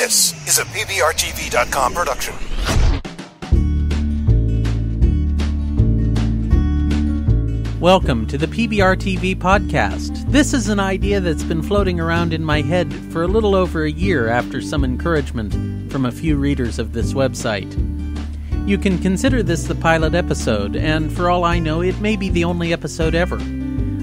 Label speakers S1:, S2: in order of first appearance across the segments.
S1: This is a PBRTV.com production.
S2: Welcome to the PBRTV Podcast. This is an idea that's been floating around in my head for a little over a year after some encouragement from a few readers of this website. You can consider this the pilot episode, and for all I know, it may be the only episode ever.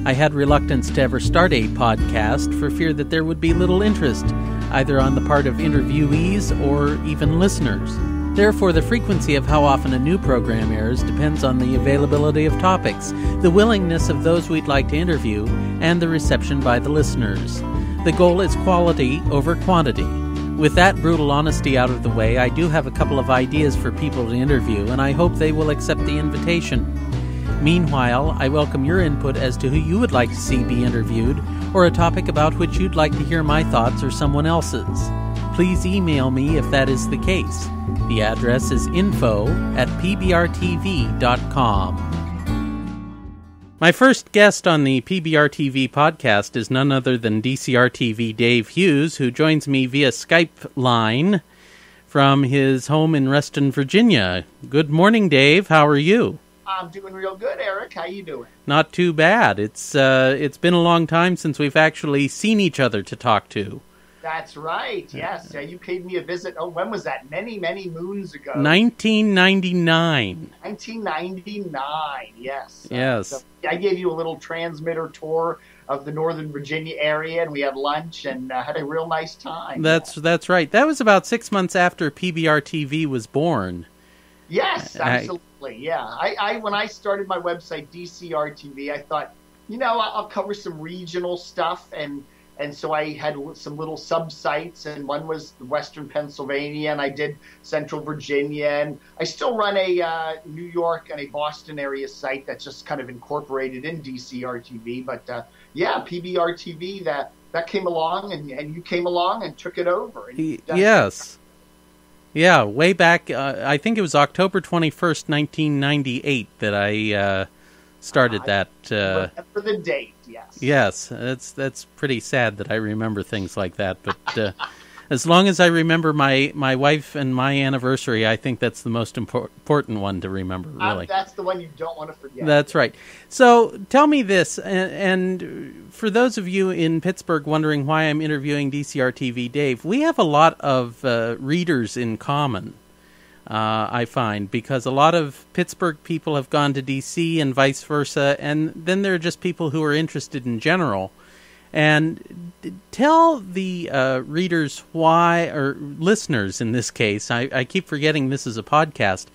S2: I had reluctance to ever start a podcast for fear that there would be little interest, either on the part of interviewees or even listeners. Therefore, the frequency of how often a new program airs depends on the availability of topics, the willingness of those we'd like to interview, and the reception by the listeners. The goal is quality over quantity. With that brutal honesty out of the way, I do have a couple of ideas for people to interview, and I hope they will accept the invitation. Meanwhile, I welcome your input as to who you would like to see be interviewed, or a topic about which you'd like to hear my thoughts or someone else's. Please email me if that is the case. The address is info@pbrtv.com. My first guest on the PBRTV podcast is none other than DCRTV Dave Hughes, who joins me via Skype line from his home in Reston, Virginia. Good morning, Dave. How are you?
S3: I'm doing real good, Eric. How you doing?
S2: Not too bad. It's been a long time since we've actually seen each other to talk to.
S3: That's right. Yes. You paid me a visit. Oh, when was that? Many, many moons ago.
S2: 1999.
S3: 1999. Yes.
S2: Yes.
S3: So I gave you a little transmitter tour of the Northern Virginia area, and we had lunch and had a real nice time.
S2: That's right. That was about 6 months after PBRTV was born.
S3: Yes, absolutely. Yeah. I when I started my website, DCRTV, I thought, I'll cover some regional stuff, and so I had some little sub-sites, and one was Western Pennsylvania, and I did Central Virginia, and I still run a New York and a Boston area site that's just kind of incorporated in DCRTV. But PBRTV, that came along, and you came along and took it over.
S2: Yes. Yeah, way back, I think it was October 21st, 1998 that I started that.
S3: Remember the date, yes.
S2: Yes, that's pretty sad that I remember things like that, but as long as I remember my wife and my anniversary, I think that's the most important one to remember, really.
S3: That's the one you don't want to forget.
S2: That's right. So tell me this, and for those of you in Pittsburgh wondering why I'm interviewing DCRTV Dave, we have a lot of readers in common, I find, because a lot of Pittsburgh people have gone to D.C. and vice versa, and then there are just people who are interested in general. And tell the readers why, or listeners in this case, I keep forgetting this is a podcast,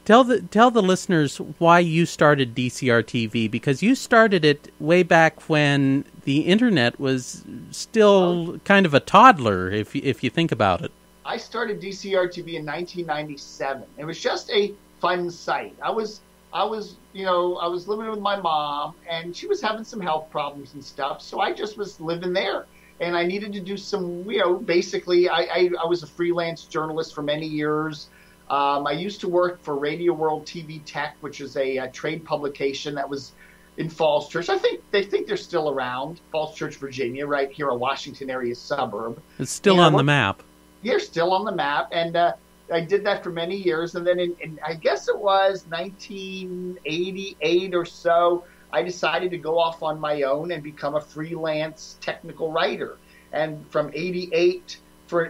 S2: tell the listeners why you started DCRTV, because you started it way back when the internet was still kind of a toddler, if you think about it.
S3: I started DCRTV in 1997. It was just a fun site. I was living with my mom, and she was having some health problems and stuff, so I just was living there. And I needed to do some, basically, I was a freelance journalist for many years. I used to work for Radio World TV Tech, which is a trade publication that was in Falls Church. They think they're still around, Falls Church, Virginia, right here, a Washington area suburb.
S2: It's still on the map.
S3: You're still on the map, and I did that for many years, and then in I guess it was 1988 or so, I decided to go off on my own and become a freelance technical writer. And from 88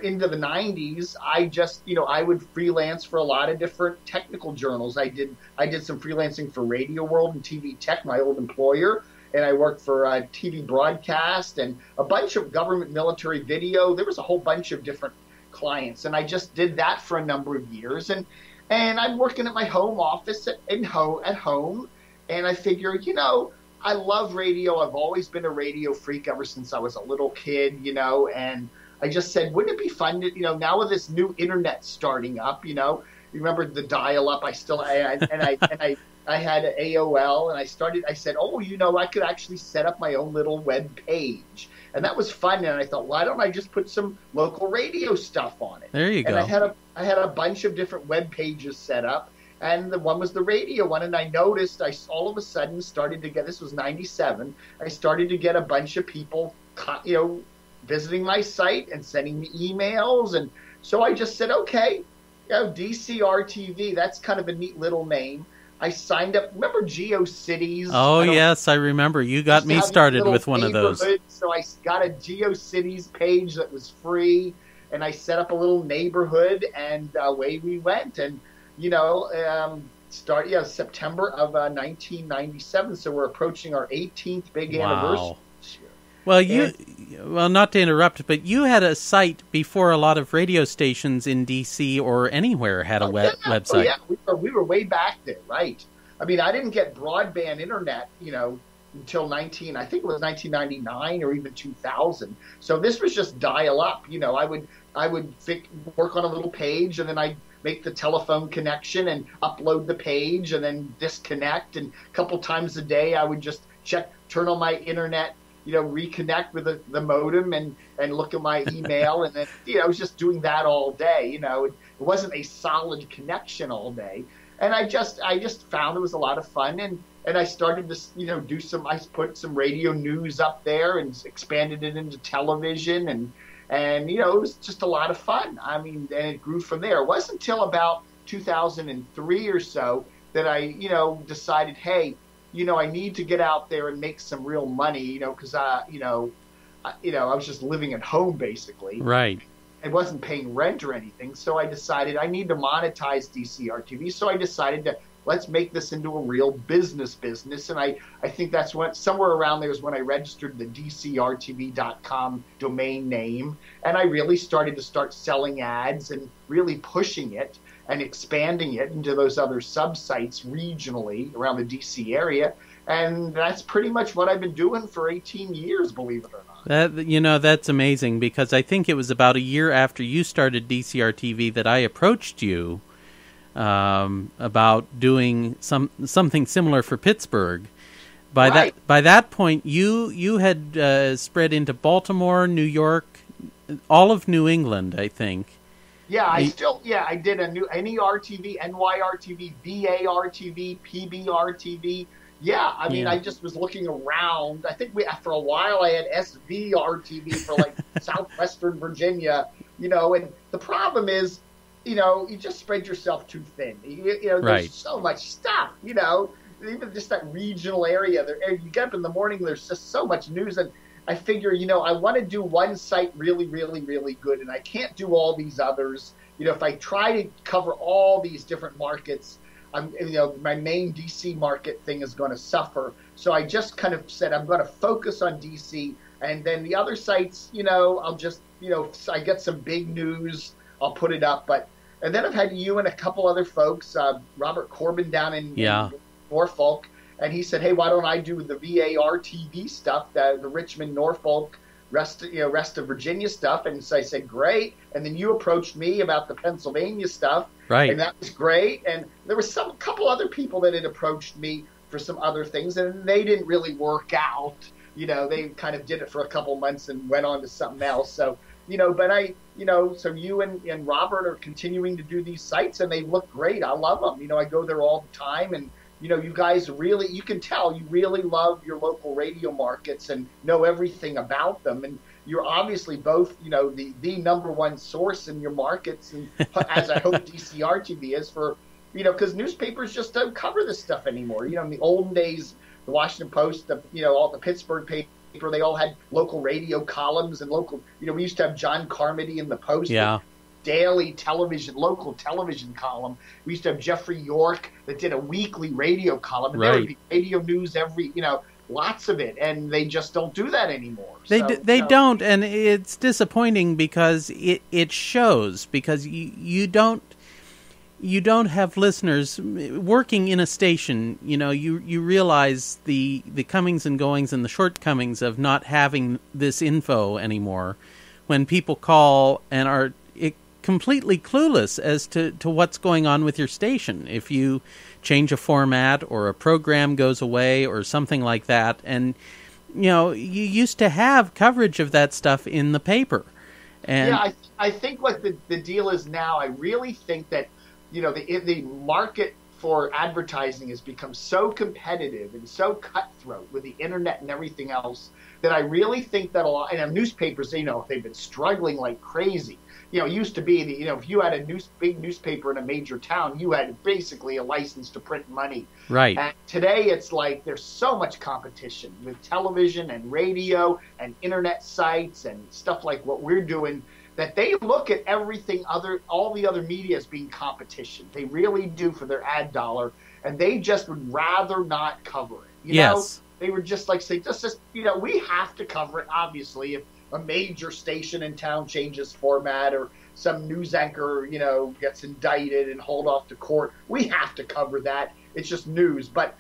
S3: into the 90s, I just, I would freelance for a lot of different technical journals. I did some freelancing for Radio World and TV Tech, my old employer, and I worked for TV Broadcast and a bunch of government military video. There was a whole bunch of different clients, and I just did that for a number of years, and I'm working at my home office at home, and I figure, I love radio. I've always been a radio freak ever since I was a little kid, and I just said, wouldn't it be fun to, now with this new internet starting up, you remember the dial-up? I had an AOL, and I said, I could actually set up my own little web page. And that was fun, and I thought, why don't I just put some local radio stuff on it?
S2: There you go.
S3: And I had a bunch of different web pages set up, and the one was the radio one, and I noticed I all of a sudden started to get, this was 97, I started to get a bunch of people, visiting my site and sending me emails, and So I just said, okay, DCRTV, that's kind of a neat little name. I signed up. Remember GeoCities?
S2: Oh, yes, I remember. You got me started with one of those.
S3: So I got a GeoCities page that was free, and I set up a little neighborhood, and away we went. And, September of 1997, so we're approaching our 18th big anniversary this year.
S2: Well, not to interrupt, but you had a site before a lot of radio stations in D.C. or anywhere had a website.
S3: We were way back there, right? I mean, I didn't get broadband internet, until 1999 or even 2000. So this was just dial up. I would work on a little page, and then I'd make the telephone connection and upload the page and then disconnect. And a couple times a day, I would just turn on my internet, reconnect with the modem and look at my email. And then, I was just doing that all day. It wasn't a solid connection all day. And I just found it was a lot of fun. And I started to, I put some radio news up there and expanded it into television. And it was just a lot of fun. I mean, and it grew from there. It wasn't until about 2003 or so that I, decided, hey, I need to get out there and make some real money, because I was just living at home basically.
S2: Right.
S3: I wasn't paying rent or anything. So I decided I need to monetize DCRTV. So I decided to let's make this into a real business. And I think that's somewhere around there is when I registered the DCRTV.com domain name. And I really started to selling ads and really pushing it and expanding it into those other sub-sites regionally around the D.C. area. And that's pretty much what I've been doing for 18 years, believe it or not.
S2: That's amazing, because I think it was about a year after you started DCRTV that I approached you about doing something similar for Pittsburgh. By that point, you had spread into Baltimore, New York, all of New England, I think.
S3: Yeah, I did a new NERTV, NYRTV, VARTV, PBRTV. Yeah, I mean, I just was looking around. I think for a while I had SVRTV for southwestern Virginia, and the problem is, you just spread yourself too thin. There's so much stuff, even just that regional area. You get up in the morning, there's just so much news, and I figure, I want to do one site really, really, really good, and I can't do all these others. If I try to cover all these different markets, my main DC market thing is going to suffer. So I just kind of said I'm going to focus on DC, and then the other sites, I'll just, I get some big news, I'll put it up. And then I've had you and a couple other folks, Robert Corbin down in Norfolk. And he said, hey, why don't I do the VARTV stuff, the Richmond, Norfolk, rest of Virginia stuff? And so I said, great. And then you approached me about the Pennsylvania stuff.
S2: Right.
S3: And that was great. And there was a couple other people that had approached me for some other things, and they didn't really work out. They kind of did it for a couple months and went on to something else. So, so you and Robert are continuing to do these sites, and they look great. I love them. I go there all the time, and you guys really, you can tell you really love your local radio markets and know everything about them. And you're obviously both, the number one source in your markets. And as I hope DCRTV is for, because newspapers just don't cover this stuff anymore. In the olden days, the Washington Post, all the Pittsburgh paper, they all had local radio columns and local, we used to have John Carmody in the Post.
S2: Yeah.
S3: Daily television, local television column. We used to have Jeffrey York that did a weekly radio column. And there would be radio news every, lots of it. And they just don't do that anymore.
S2: They don't. And it's disappointing because it shows, because you don't have listeners working in a station. You realize the comings and goings and the shortcomings of not having this info anymore when people call and are completely clueless as to what's going on with your station. If you change a format or a program goes away or something like that, and you used to have coverage of that stuff in the paper. And
S3: I think what the deal is now, I really think that the market for advertising has become so competitive and so cutthroat with the internet and everything else that I really think that a lot, and newspapers, they've been struggling like crazy. It used to be that, if you had a big newspaper in a major town, you had basically a license to print money.
S2: Right.
S3: And today it's like there's so much competition with television and radio and internet sites and stuff like what we're doing, that they look at all the other media as being competition. They really do for their ad dollar, and they just would rather not cover it.
S2: Yes.
S3: They would just like say, just we have to cover it, obviously, if a major station in town changes format or some news anchor, gets indicted and hauled off to court. We have to cover that. It's just news. But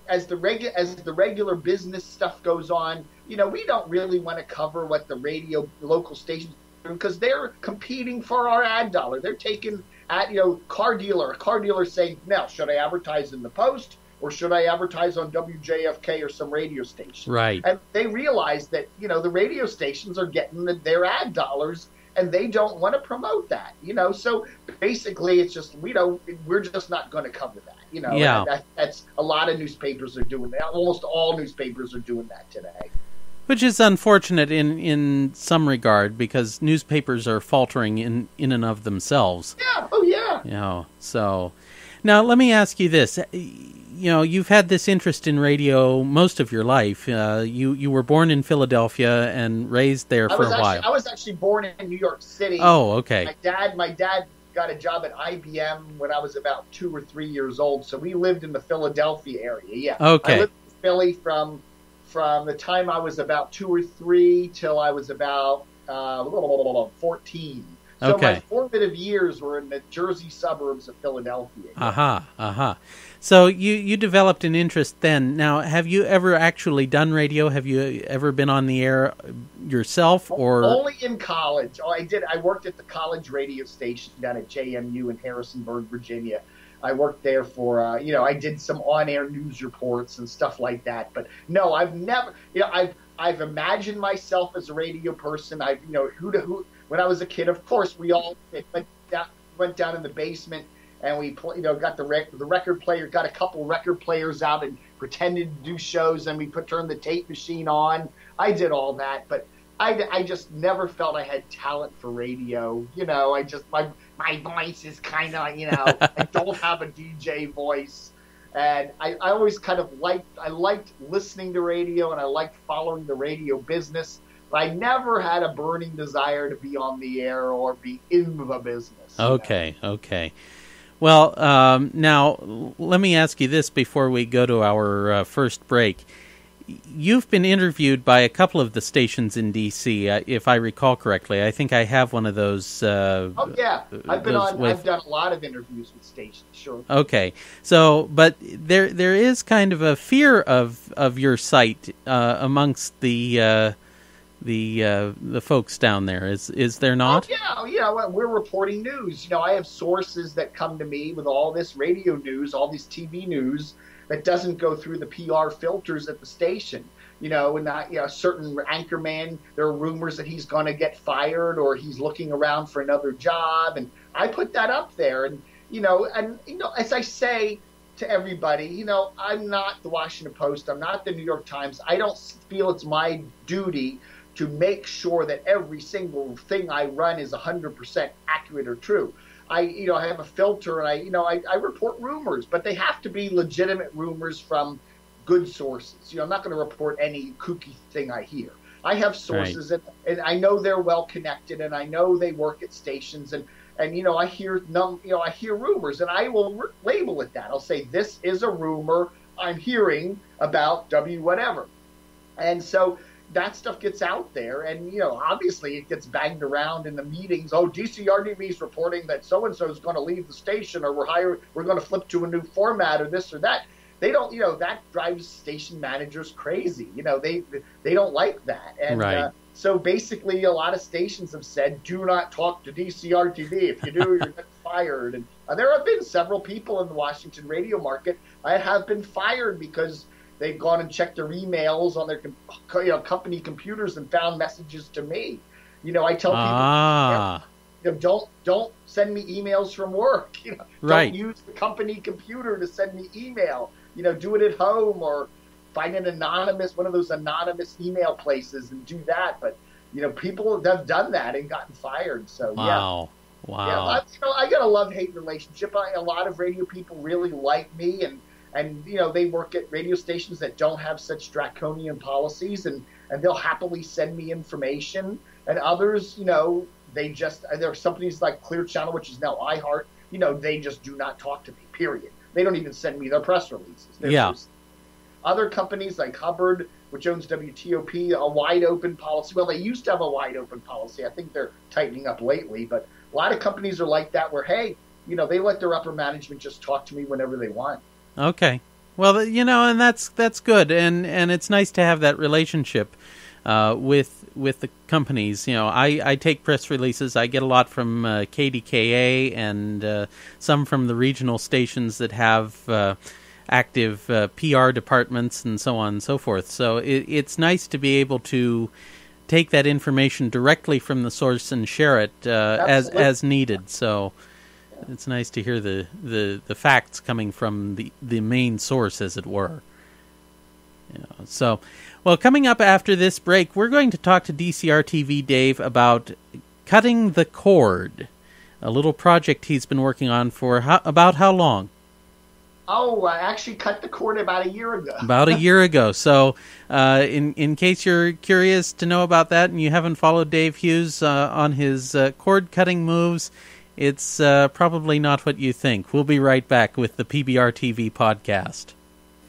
S3: as the regular business stuff goes on, we don't really want to cover what the local stations do, because they're competing for our ad dollar. They're taking a car dealer saying, now, should I advertise in the Post? Or should I advertise on WJFK or some radio station?
S2: Right.
S3: And they realize that, the radio stations are getting their ad dollars, and they don't want to promote that, So basically it's just, we're just not going to cover that,
S2: Yeah.
S3: And that's a lot of newspapers are doing that. Almost all newspapers are doing that today.
S2: Which is unfortunate in some regard, because newspapers are faltering in and of themselves.
S3: Yeah. Oh, yeah.
S2: So now let me ask you this. You've had this interest in radio most of your life. You were born in Philadelphia and raised there for a while.
S3: I was actually born in New York City.
S2: Oh, okay.
S3: My dad got a job at IBM when I was about 2 or 3 years old, so we lived in the Philadelphia area. Yeah.
S2: Okay.
S3: I lived in Philly from the time I was about 2 or 3 till I was about 14. So
S2: Okay.
S3: my formative years were in the Jersey suburbs of Philadelphia.
S2: Aha. So you developed an interest then. Now, have you ever actually done radio? Have you ever been on the air yourself, or
S3: only in college? Oh, I did. I worked at the college radio station down at JMU in Harrisonburg, Virginia. I worked there for, I did some on-air news reports and stuff like that. But no, I've never, I've imagined myself as a radio person. When I was a kid, of course, we all went down in the basement and we got the record player, got a couple record players out and pretended to do shows, and we turned the tape machine on. I did all that, but I just never felt I had talent for radio. My voice is kind of, I don't have a DJ voice. And I always kind of liked listening to radio, and I liked following the radio business. But I never had a burning desire to be on the air or be in the business.
S2: Okay. Well, now let me ask you this before we go to our first break. You've been interviewed by a couple of the stations in D.C., if I recall correctly. I think I have one of those.
S3: Oh, yeah. I've done a lot of interviews with stations, sure.
S2: Okay. So, but there is kind of a fear of your site amongst the folks down there. Is there not?
S3: Oh, yeah. We're reporting news. I have sources that come to me with all this radio news, all this TV news that doesn't go through the PR filters at the station. And a certain anchorman, there are rumors that he's going to get fired or he's looking around for another job, and I put that up there. And as I say to everybody, I'm not the Washington Post, I'm not the New York Times. I don't feel it's my duty to make sure that every single thing I run is 100% accurate or true. I have a filter, and I report rumors, but they have to be legitimate rumors from good sources. I'm not going to report any kooky thing I hear. I have sources, right, and I know they're well connected, and I know they work at stations, and I hear rumors, and I will label it that. I'll say, this is a rumor I'm hearing about W whatever, and so that stuff gets out there, and obviously it gets banged around in the meetings. Oh, DCRTV is reporting that so and so is going to leave the station, or we're going to flip to a new format, or this or that. They don't, that drives station managers crazy. They don't like that, and
S2: right.
S3: So basically, a lot of stations have said, do not talk to DCRTV. If you do, you're getting fired. And there have been several people in the Washington radio market that have been fired because they've gone and checked their emails on their company computers and found messages to me. I tell people, don't send me emails from work.
S2: Right.
S3: Don't use the company computer to send me email. Do it at home or find one of those anonymous email places and do that. But people have done that and gotten fired. So
S2: wow.
S3: Yeah, I got a love-hate relationship. A lot of radio people really like me, and they work at radio stations that don't have such draconian policies, and they'll happily send me information. And others, there are companies like Clear Channel, which is now iHeart. They just do not talk to me. Period. They don't even send me their press releases. Other companies like Hubbard, which owns WTOP, a wide open policy. Well, they used to have a wide open policy. I think they're tightening up lately, but a lot of companies are like that where, hey, they let their upper management just talk to me whenever they want.
S2: Okay. Well, and that's good, and it's nice to have that relationship with the companies. I take press releases. I get a lot from KDKA and some from the regional stations that have active PR departments and so on and so forth. So it's nice to be able to take that information directly from the source and share it as needed. So it's nice to hear the facts coming from the main source, as it were. So, well, coming up after this break, we're going to talk to DCR-TV Dave about cutting the cord, a little project he's been working on for about how long?
S3: Oh, I actually cut the cord about a year ago.
S2: About a year ago. So, in case you're curious to know about that and you haven't followed Dave Hughes on his cord-cutting moves, it's probably not what you think. We'll be right back with the PBRTV Podcast.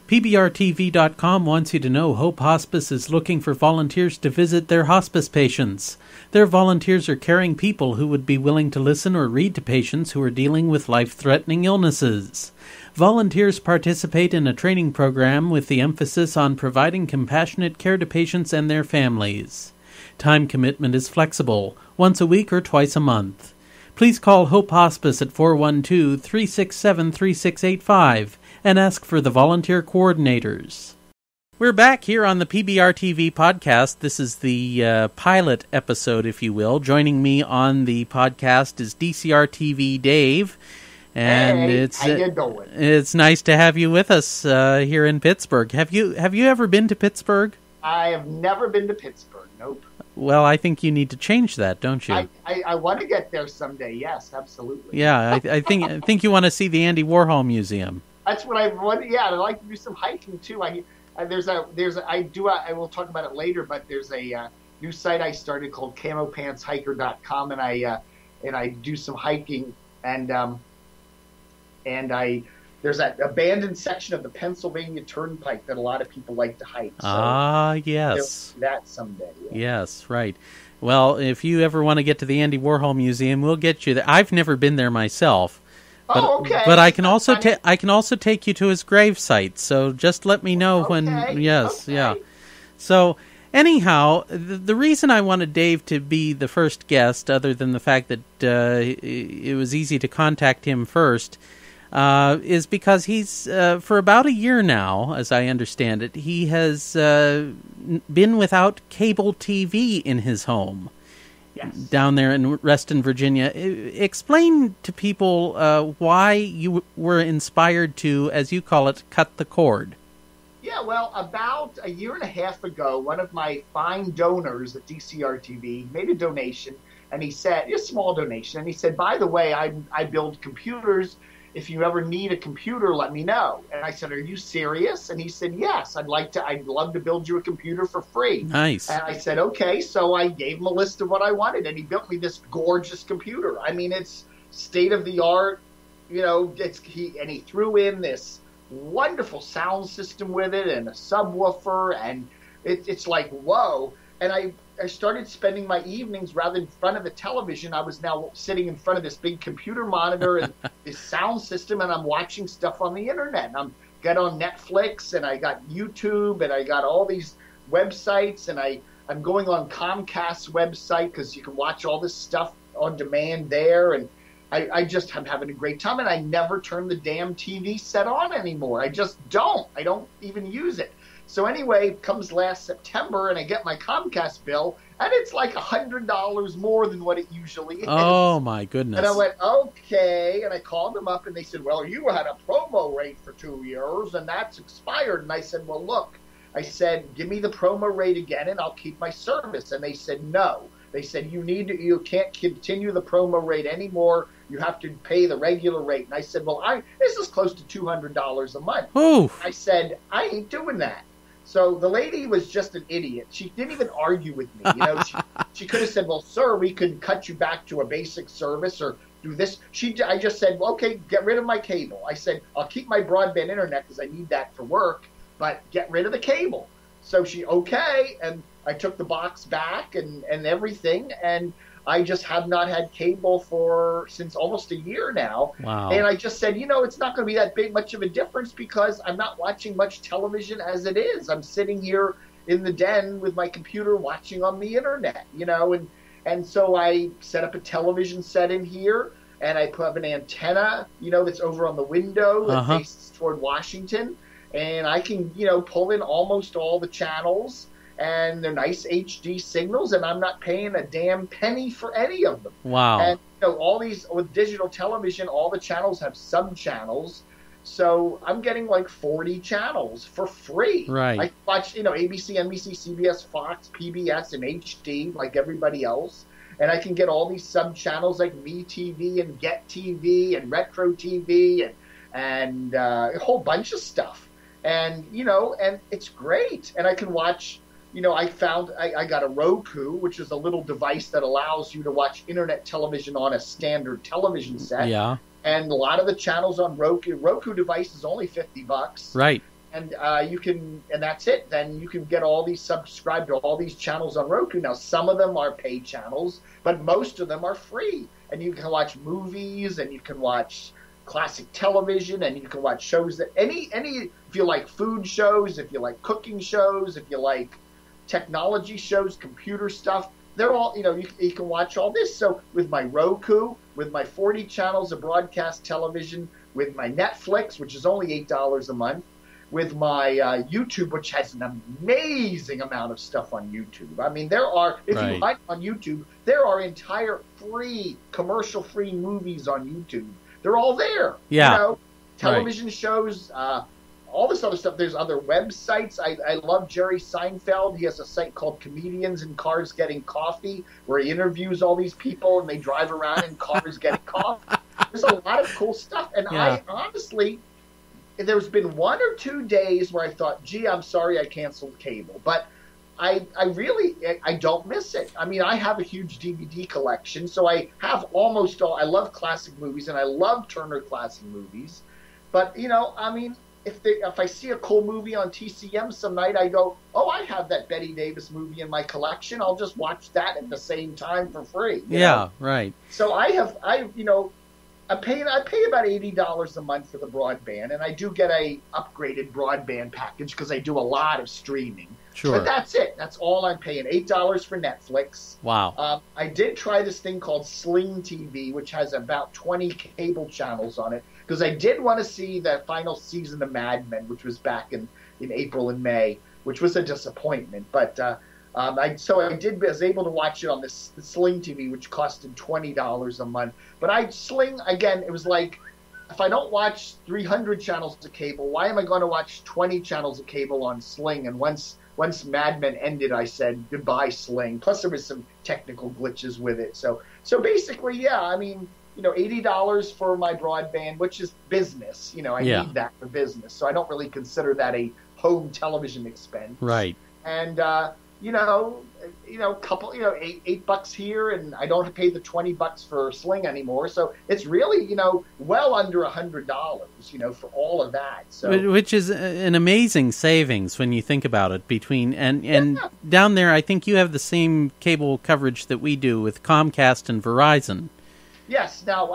S2: PBRTV.com wants you to know Hope Hospice is looking for volunteers to visit their hospice patients. Their volunteers are caring people who would be willing to listen or read to patients who are dealing with life-threatening illnesses. Volunteers participate in a training program with the emphasis on providing compassionate care to patients and their families. Time commitment is flexible, once a week or twice a month. Please call Hope Hospice at 412-367-3685 and ask for the volunteer coordinators. We're back here on the PBRTV Podcast. This is the pilot episode, if you will. Joining me on the podcast is DCR-TV Dave. And
S3: hey, how you doing?
S2: It's nice to have you with us here in Pittsburgh. Have you ever been to Pittsburgh?
S3: I have never been to Pittsburgh. Nope.
S2: Well, I think you need to change that, don't you?
S3: I want to get there someday. Yes, absolutely.
S2: Yeah, I think you want to see the Andy Warhol Museum.
S3: That's what I want. Yeah, I'd like to do some hiking too. I will talk about it later, but there's a new site I started called CamoPantsHiker.com, and I do some hiking and there's that abandoned section of the Pennsylvania Turnpike that a lot of people like to hike. So
S2: yes.
S3: That someday. Yeah.
S2: Yes, right. Well, if you ever want to get to the Andy Warhol Museum, we'll get you there. I've never been there myself. But,
S3: okay.
S2: But I can also take you to his grave site. So just let me know when. Yes, okay. Yeah. So anyhow, the reason I wanted Dave to be the first guest, other than the fact that it was easy to contact him first, is because he's for about a year now, as I understand it, he has been without cable TV in his home.
S3: Yes.
S2: Down there in Reston, Virginia. Explain to people why you were inspired to, as you call it, cut the cord.
S3: Yeah, well, about a year and a half ago, one of my fine donors at DCR-TV made a donation, and he said, a small donation, and he said, by the way, I build computers. If you ever need a computer, let me know. And I said, are you serious? And he said, yes, I'd love to build you a computer for free.
S2: Nice.
S3: And I said, okay. So I gave him a list of what I wanted, and he built me this gorgeous computer. I mean, it's state of the art, he threw in this wonderful sound system with it and a subwoofer, and it's like, whoa. And I started spending my evenings, rather than in front of the television, I was now sitting in front of this big computer monitor and this sound system, and I'm watching stuff on the internet. And I'm got on Netflix, and I got YouTube, and I got all these websites, and I'm going on Comcast's website because you can watch all this stuff on demand there. And I'm having a great time, and I never turn the damn TV set on anymore. I just don't. I don't even use it. So anyway, comes last September, and I get my Comcast bill, and it's like $100 more than what it usually is.
S2: Oh, my goodness.
S3: And I went, okay. And I called them up, and they said, well, you had a promo rate for 2 years, and that's expired. And I said, well, look, I said, give me the promo rate again, and I'll keep my service. And they said, no. They said, you can't continue the promo rate anymore. You have to pay the regular rate. And I said, well, this is close to $200 a month.
S2: Oof.
S3: I said, I ain't doing that. So the lady was just an idiot. She didn't even argue with me. You know, she could have said, well, sir, we could cut you back to a basic service or do this. I just said, well, okay, get rid of my cable. I said, I'll keep my broadband internet because I need that for work, but get rid of the cable. So she, okay, and I took the box back and everything, and I just have not had cable since almost a year now.
S2: Wow.
S3: And I just said, it's not going to be that much of a difference because I'm not watching much television as it is. I'm sitting here in the den with my computer watching on the internet, and so I set up a television set in here, and I put up an antenna, that's over on the window that faces toward Washington, and I can, pull in almost all the channels. And they're nice HD signals, and I'm not paying a damn penny for any of them.
S2: Wow.
S3: And all these, with digital television, all the channels have sub-channels. So I'm getting like 40 channels for free.
S2: Right.
S3: I watch, ABC, NBC, CBS, Fox, PBS, and HD like everybody else. And I can get all these sub-channels like MeTV and Get TV and Retro TV and a whole bunch of stuff. And, and it's great. And I can watch... I got a Roku, which is a little device that allows you to watch internet television on a standard television set.
S2: Yeah.
S3: And a lot of the channels on Roku device is only $50.
S2: Right.
S3: And and that's it. Then you can get subscribe to all these channels on Roku. Now, some of them are paid channels, but most of them are free. And you can watch movies, and you can watch classic television, and you can watch shows that if you like food shows, if you like cooking shows, if you like technology shows, computer stuff, they're all, you can watch all this. So with my Roku, with my 40 channels of broadcast television, with my Netflix, which is only $8 a month, with my YouTube, which has an amazing amount of stuff on YouTube. I mean, you hunt on YouTube, there are entire commercial-free movies on YouTube. They're all there.
S2: Yeah.
S3: Television shows, all this other stuff. There's other websites. I love Jerry Seinfeld. He has a site called Comedians in Cars Getting Coffee, where he interviews all these people, and they drive around in cars getting coffee. There's a lot of cool stuff. And I honestly, there's been 1 or 2 days where I thought, gee, I'm sorry I canceled cable. But I really don't miss it. I mean, I have a huge DVD collection, so I have almost all. I love classic movies, and I love Turner Classic Movies. But, if I see a cool movie on TCM some night, I go, oh, I have that Bette Davis movie in my collection. I'll just watch that at the same time for free. You know?
S2: Right.
S3: So I pay about $80 a month for the broadband, and I do get a upgraded broadband package because I do a lot of streaming.
S2: Sure.
S3: But that's it. That's all I'm paying. $8 for Netflix.
S2: Wow.
S3: I did try this thing called Sling TV, which has about 20 cable channels on it, because I did want to see the final season of Mad Men, which was back in April and May, which was a disappointment. But I was able to watch it on this Sling TV, which costed $20 a month. But Sling, again, it was like, if I don't watch 300 channels of cable, why am I going to watch 20 channels of cable on Sling? And once Mad Men ended, I said, goodbye, Sling. Plus, there was some technical glitches with it. So basically, yeah, I mean, $80 for my broadband, which is business. I need that for business. So I don't really consider that a home television expense.
S2: Right.
S3: And, couple, $8 here, and I don't pay the $20 for Sling anymore. So it's really, well under $100, for all of that. So,
S2: which is an amazing savings when you think about it. And down there, I think you have the same cable coverage that we do with Comcast and Verizon.
S3: Yes. Now,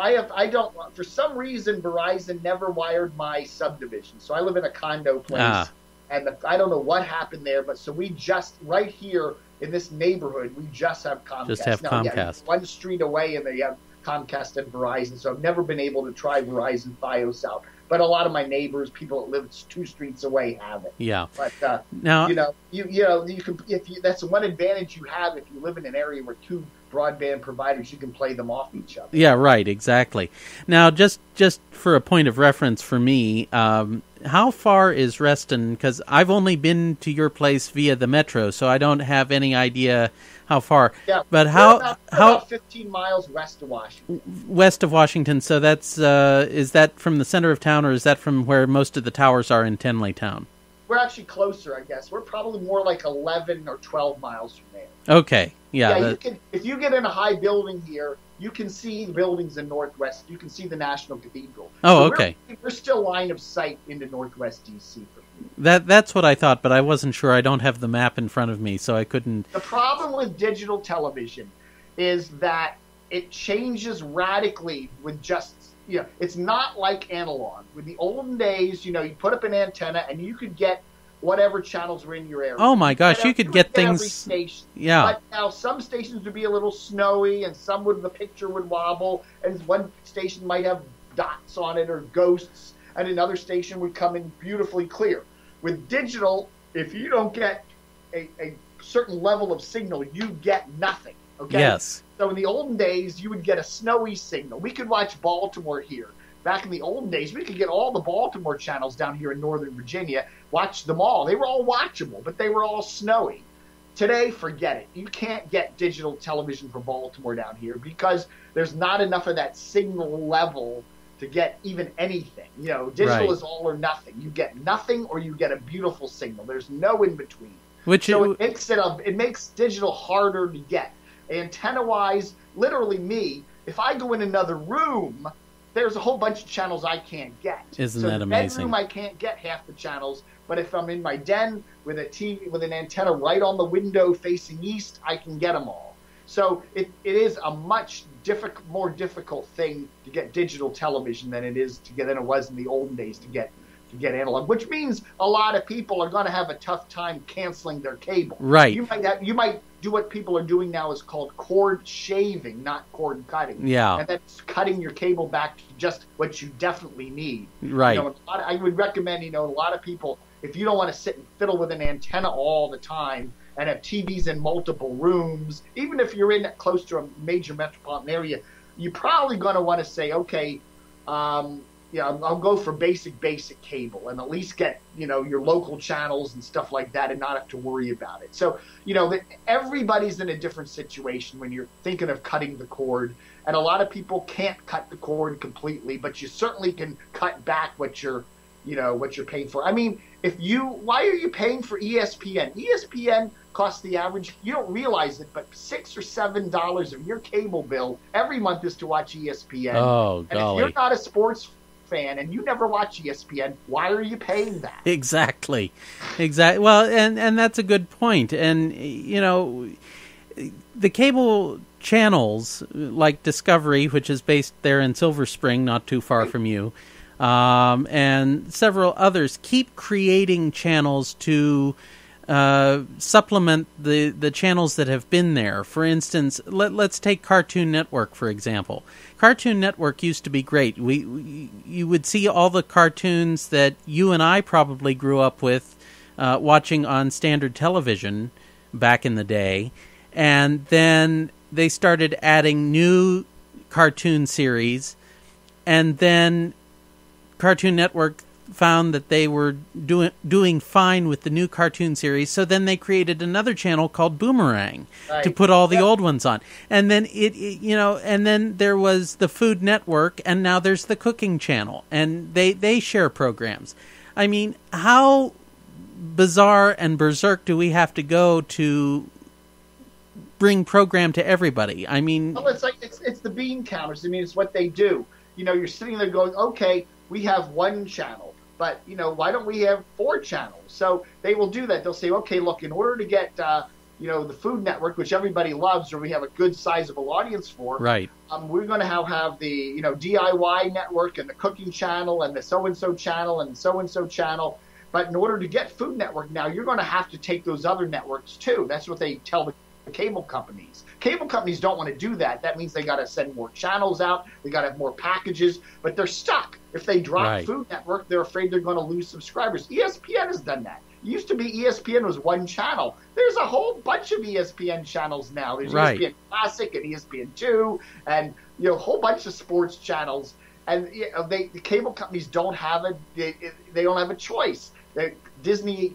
S3: for some reason, Verizon never wired my subdivision. So I live in a condo place. And I don't know what happened there, but so we just, right here in this neighborhood, we just have Comcast.
S2: Just have Comcast. Yeah,
S3: one street away, and they have Comcast and Verizon. So I've never been able to try Verizon Fios out. but a lot of my neighbors, people that live 2 streets away, have it.
S2: Yeah.
S3: But
S2: now,
S3: you can that's one advantage you have if you live in an area where 2 broadband providers, you can play them off each other.
S2: Yeah, right, exactly. Now, just for a point of reference for me, how far is Reston? Because I've only been to your place via the metro, so I don't have any idea how far.
S3: Yeah,
S2: but
S3: how about 15 miles west of Washington?
S2: West of Washington. So that's is that from the center of town, or is that from where most of the towers are in Tenleytown?
S3: We're actually closer, I guess. We're probably more like 11 or 12 miles from there.
S2: Okay, yeah.
S3: If you get in a high building here, you can see the buildings in Northwest. You can see the National Cathedral.
S2: Oh, so okay.
S3: We're still line of sight into Northwest D.C.
S2: That's what I thought, but I wasn't sure. I don't have the map in front of me, so I couldn't.
S3: The problem with digital television is that it changes radically with just, it's not like analog. With the olden days, you put up an antenna and you could get whatever channels were in your area.
S2: Oh my gosh, you could get things.
S3: Every station.
S2: Yeah.
S3: But now some stations would be a little snowy, and the picture would wobble, and one station might have dots on it or ghosts, and another station would come in beautifully clear. With digital, if you don't get a certain level of signal, you get nothing. Okay.
S2: Yes.
S3: So in the olden days, you would get a snowy signal. We could watch Baltimore here. Back in the olden days, we could get all the Baltimore channels down here in Northern Virginia, watch them all. They were all watchable, but they were all snowy. Today, forget it. You can't get digital television for Baltimore down here because there's not enough of that signal level to get even anything. Digital is all or nothing. You get nothing or you get a beautiful signal. There's no in between. It makes digital harder to get. Antenna-wise, literally if I go in another room, there's a whole bunch of channels I can't get.
S2: Isn't that amazing?
S3: In the bedroom, I can't get half the channels, but if I'm in my den with a TV with an antenna right on the window facing east, I can get them all. So it is a much more difficult thing to get digital television than it was in the olden days to get analog, which means a lot of people are going to have a tough time canceling their cable.
S2: Right.
S3: You might do what people are doing now is called cord shaving, not cord cutting.
S2: Yeah.
S3: And that's cutting your cable back to just what you definitely need.
S2: Right.
S3: I would recommend, a lot of people, if you don't want to sit and fiddle with an antenna all the time and have TVs in multiple rooms, even if you're in close to a major metropolitan area, you're probably going to want to say, okay, I'll go for basic cable and at least get, your local channels and stuff like that and not have to worry about it. So, everybody's in a different situation when you're thinking of cutting the cord. And a lot of people can't cut the cord completely, but you certainly can cut back what you're paying for. I mean, why are you paying for ESPN? ESPN costs the average, you don't realize it, but $6 or $7 of your cable bill every month is to watch ESPN.
S2: Oh, golly.
S3: And if you're not a sports fan and you never watch ESPN, why are you paying that?
S2: Exactly. Well, and that's a good point. And the cable channels like Discovery, which is based there in Silver Spring, not too far from you, and several others keep creating channels to supplement the channels that have been there. For instance, let's take Cartoon Network, for example. Cartoon Network used to be great. You would see all the cartoons that you and I probably grew up with watching on standard television back in the day, and then they started adding new cartoon series, and then Cartoon Network found that they were doing fine with the new cartoon series, so then they created another channel called Boomerang to put all the old ones on. And then and then there was the Food Network, and now there's the Cooking Channel, and they share programs. I mean, how bizarre and berserk do we have to go to bring program to everybody? I mean,
S3: well, it's the bean counters. I mean, it's what they do. You're sitting there going, okay, we have one channel, but, why don't we have 4 channels? So they will do that. They'll say, okay, look, in order to get, the Food Network, which everybody loves or we have a good sizable audience for,
S2: right?
S3: We're going to have the, DIY network and the Cooking Channel and the so-and-so channel and so-and-so channel. But in order to get Food Network now, you're going to have to take those other networks too. That's what they tell the cable companies. Cable companies don't want to do that. That means they got to send more channels out. They got to have more packages, but they're stuck. If they drop Food Network, they're afraid they're going to lose subscribers. ESPN has done that. It used to be ESPN was one channel. There's a whole bunch of ESPN channels now. There's ESPN Classic and ESPN2 and a whole bunch of sports channels. And the cable companies don't have they don't have a choice. Disney,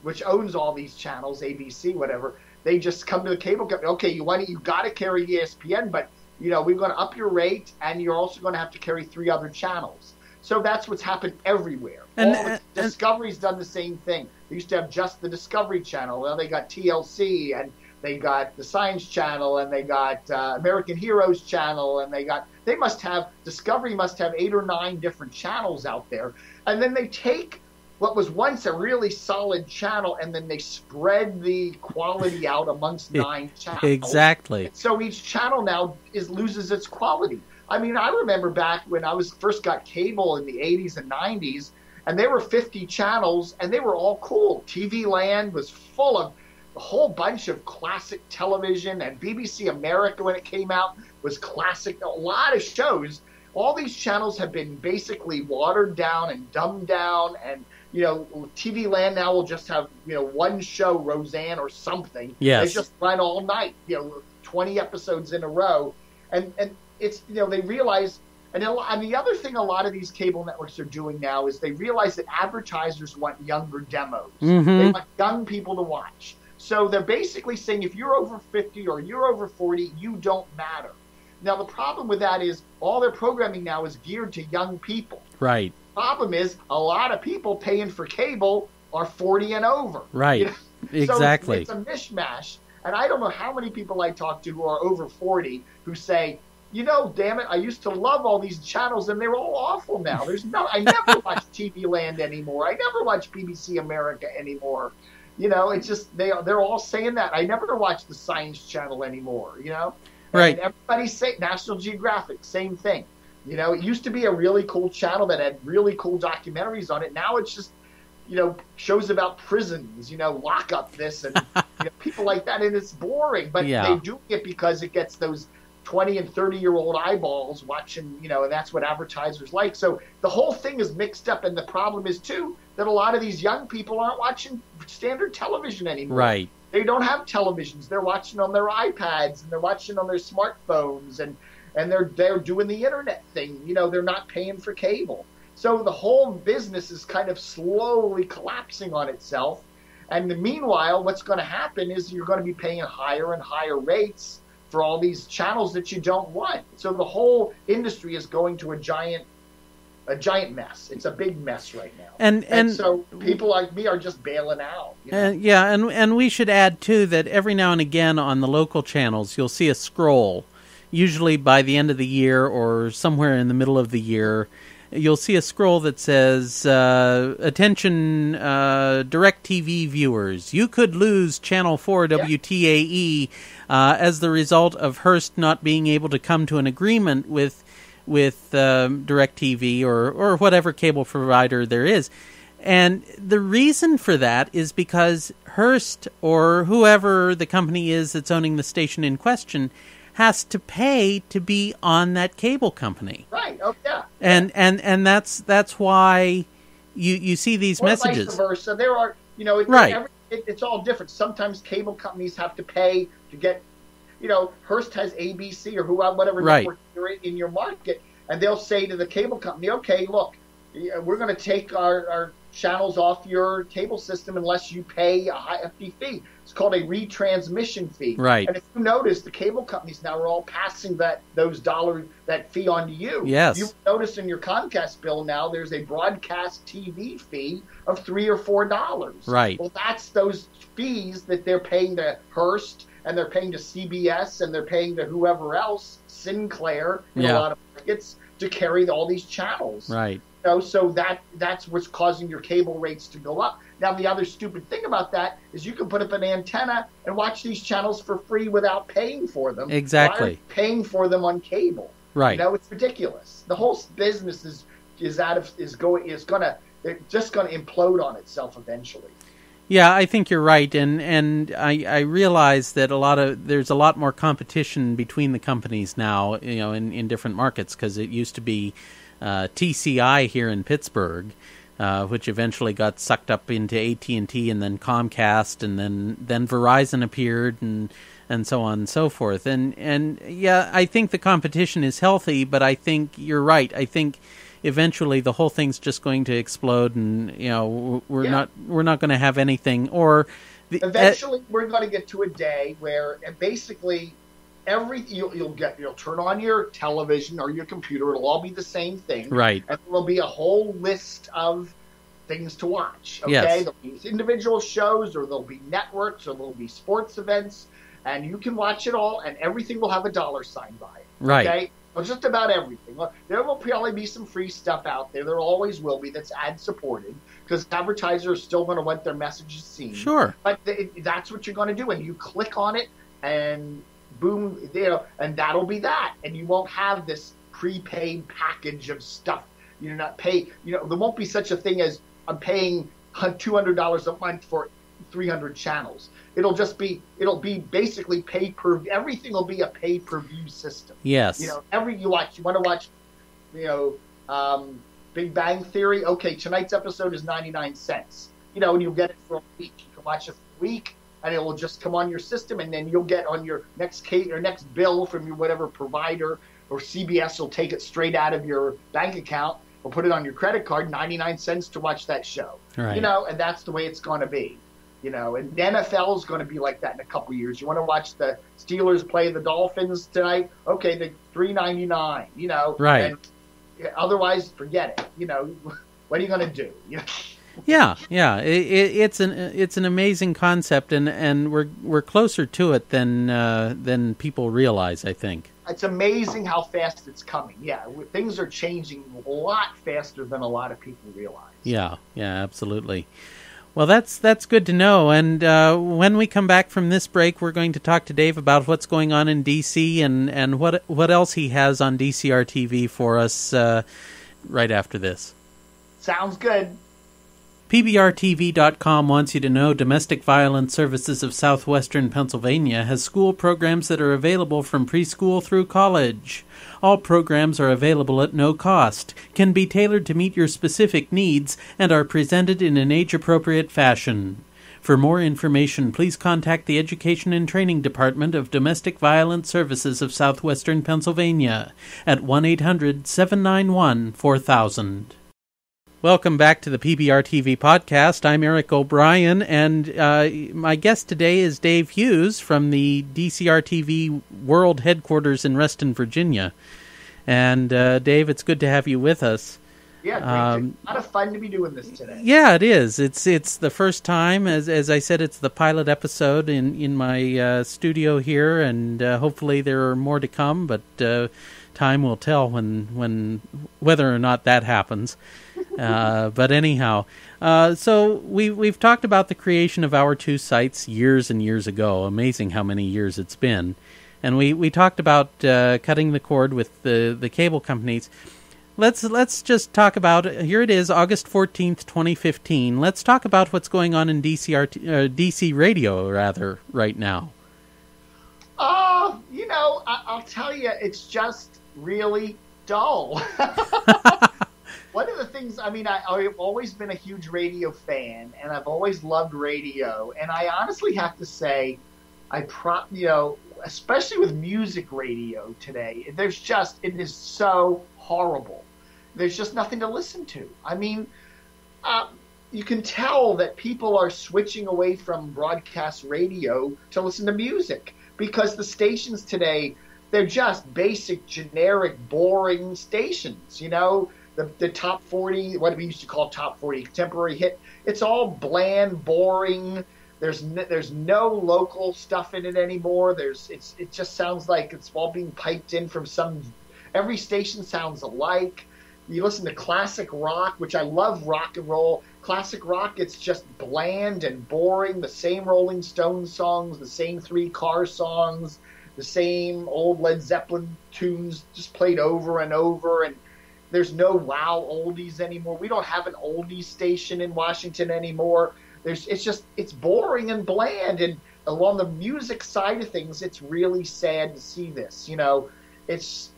S3: which owns all these channels, ABC, whatever, they just come to the cable company. Okay, you got to carry ESPN, but we're going to up your rate, and you're also going to have to carry 3 other channels. So that's what's happened everywhere. And Discovery's done the same thing. They used to have just the Discovery Channel. Well, they got TLC, and they got the Science Channel, and they got American Heroes Channel, and Discovery must have 8 or 9 different channels out there. And then they take what was once a really solid channel, and then they spread the quality out amongst 9 channels.
S2: Exactly.
S3: So each channel now loses its quality. I mean, I remember back when I first got cable in the 80s and 90s, and there were 50 channels, and they were all cool. TV Land was full of a whole bunch of classic television, and BBC America, when it came out, was classic. A lot of shows. All these channels have been basically watered down and dumbed down, and TV Land now will just have one show, Roseanne or something.
S2: Yes.
S3: They just run all night, 20 episodes in a row, and it's they realize. And the other thing a lot of these cable networks are doing now is they realize that advertisers want younger demos.
S2: Mm-hmm.
S3: They want young people to watch. So they're basically saying if you're over 50 or you're over 40, you don't matter. Now, the problem with that is all their programming now is geared to young people.
S2: Right.
S3: The problem is a lot of people paying for cable are 40 and over.
S2: Right. Exactly.
S3: So it's a mishmash. And I don't know how many people I talk to who are over 40 who say, damn it, I used to love all these channels, and they're all awful now. I never watch TV Land anymore. I never watch BBC America anymore. It's just they're all saying that. I never watch the Science Channel anymore.
S2: Right.
S3: And everybody's saying National Geographic, same thing. It used to be a really cool channel that had really cool documentaries on it. Now it's just shows about prisons. Lock up this and people like that, and it's boring. But they do it because it gets those 20 and 30-year-old eyeballs watching, and that's what advertisers like. So the whole thing is mixed up, and the problem is, too, that a lot of these young people aren't watching standard television anymore.
S2: Right.
S3: They don't have televisions. They're watching on their iPads, and they're watching on their smartphones, and they're doing the internet thing. They're not paying for cable. So the whole business is kind of slowly collapsing on itself. And meanwhile, what's going to happen is you're going to be paying higher and higher rates for all these channels that you don't want. So the whole industry is going to a giant mess. It's a big mess right now. And so people like me are just bailing out.
S2: And we should add, too, that every now and again on the local channels, you'll see a scroll, usually by the end of the year or somewhere in the middle of the year. You'll see a scroll that says, attention DirecTV viewers, you could lose Channel 4 WTAE as the result of Hearst not being able to come to an agreement with DirecTV or whatever cable provider there is. And the reason for that is because Hearst or whoever the company is that's owning the station in question has to pay to be on that cable company.
S3: Right. Oh, yeah.
S2: And that's why you see these messages.
S3: Vice versa. There are, it's all different. Sometimes cable companies have to pay to get, Hearst has ABC or whatever network you're in your market, and they'll say to the cable company, okay, look, we're going to take our channels off your cable system unless you pay a hefty fee. It's called a retransmission fee.
S2: Right.
S3: And if you notice, the cable companies now are all passing that fee on to you.
S2: Yes.
S3: You notice in your Comcast bill now there's a broadcast TV fee of $3 or $4.
S2: Right.
S3: Well, that's those fees that they're paying to Hearst, and they're paying to CBS, and they're paying to whoever else, Sinclair, in a lot of markets, to carry all these channels.
S2: Right.
S3: So that's what's causing your cable rates to go up. Now, the other stupid thing about that is you can put up an antenna and watch these channels for free without paying for them.
S2: Exactly.
S3: Why are you paying for them on cable?
S2: Right.
S3: It's ridiculous. The whole business is just going to implode on itself eventually.
S2: Yeah, I think you're right, and I realize that there's a lot more competition between the companies now, in different markets, because it used to be TCI here in Pittsburgh, which eventually got sucked up into AT&T and then Comcast, and then Verizon appeared, and so on and so forth. And yeah, I think the competition is healthy, but I think you're right. I think eventually the whole thing's just going to explode, and we're not going to have anything. Or
S3: eventually we're going to get to a day where basically you'll turn on your television or your computer. It'll all be the same thing,
S2: right?
S3: And there'll be a whole list of things to watch. Okay,
S2: yes.
S3: There'll be individual shows, or there'll be networks, or there'll be sports events, and you can watch it all, and everything will have a dollar sign by it.
S2: Right.
S3: Okay. Well, just about everything. There will probably be some free stuff out there. There always will be that's ad-supported, because advertisers are still going to want their messages seen.
S2: Sure.
S3: But that's what you're going to do. And you click on it, and boom, and that'll be that. And you won't have this prepaid package of stuff. You're not pay. There won't be such a thing as I'm paying $200 a month for 300 channels. It'll be basically everything will be a pay-per-view system.
S2: Yes.
S3: You want to watch, Big Bang Theory. Okay, tonight's episode is 99 cents. And you'll get it for a week. You can watch it for a week, and it will just come on your system, and then you'll get on your next bill from your whatever provider, or CBS will take it straight out of your bank account or put it on your credit card, 99 cents to watch that show.
S2: Right.
S3: And that's the way it's going to be. And the NFL is going to be like that in a couple of years. You want to watch the Steelers play the Dolphins tonight? Okay, the $3.99.
S2: Right.
S3: And otherwise, forget it. What are you going to do?
S2: Yeah. It's an amazing concept, and we're closer to it than people realize, I think.
S3: It's amazing how fast it's coming. Yeah, things are changing a lot faster than a lot of people realize. Yeah,
S2: absolutely. Well, that's good to know. And when we come back from this break, we're going to talk to Dave about what's going on in D.C. and what else he has on DCR-TV for us right after this.
S3: Sounds good.
S2: PBRTV.com wants you to know Domestic Violence Services of Southwestern Pennsylvania has school programs that are available from preschool through college. All programs are available at no cost, can be tailored to meet your specific needs, and are presented in an age-appropriate fashion. For more information, please contact the Education and Training Department of Domestic Violence Services of Southwestern Pennsylvania at 1-800-791-4000. Welcome back to the PBRTV Podcast. I'm Eric O'Brien, and my guest today is Dave Hughes from the DCR-TV World Headquarters in Reston, Virginia. And Dave, it's good to have you with us.
S3: Yeah, a lot of fun to be doing this today.
S2: Yeah, it is. It's the first time, as I said, it's the pilot episode in my studio here, and hopefully there are more to come, but time will tell when whether or not that happens. But anyhow, so we've talked about the creation of our two sites years and years ago. Amazing how many years it's been. And we talked about cutting the cord with the cable companies. Let's just talk about, here it is, August 14th, 2015. Let's talk about what's going on in DC radio, rather, right now.
S3: I'll tell you, it's just really dull. One of the things, I've always been a huge radio fan, and I've always loved radio, and I honestly have to say, especially with music radio today, it is so horrible. There's just nothing to listen to. You can tell that people are switching away from broadcast radio to listen to music, because the stations today, they're just basic, generic, boring stations, The top 40, what we used to call top 40 contemporary hit, it's all bland, boring. There's no local stuff in it anymore. It just sounds like it's all being piped in from every station sounds alike. You listen to classic rock, which I love rock and roll. Classic rock, it's just bland and boring. The same Rolling Stones songs, the same 3 Cars songs, the same old Led Zeppelin tunes just played over and over, and there's no wow oldies anymore. We don't have an oldies station in Washington anymore. it's boring and bland. And along the music side of things, it's really sad to see this.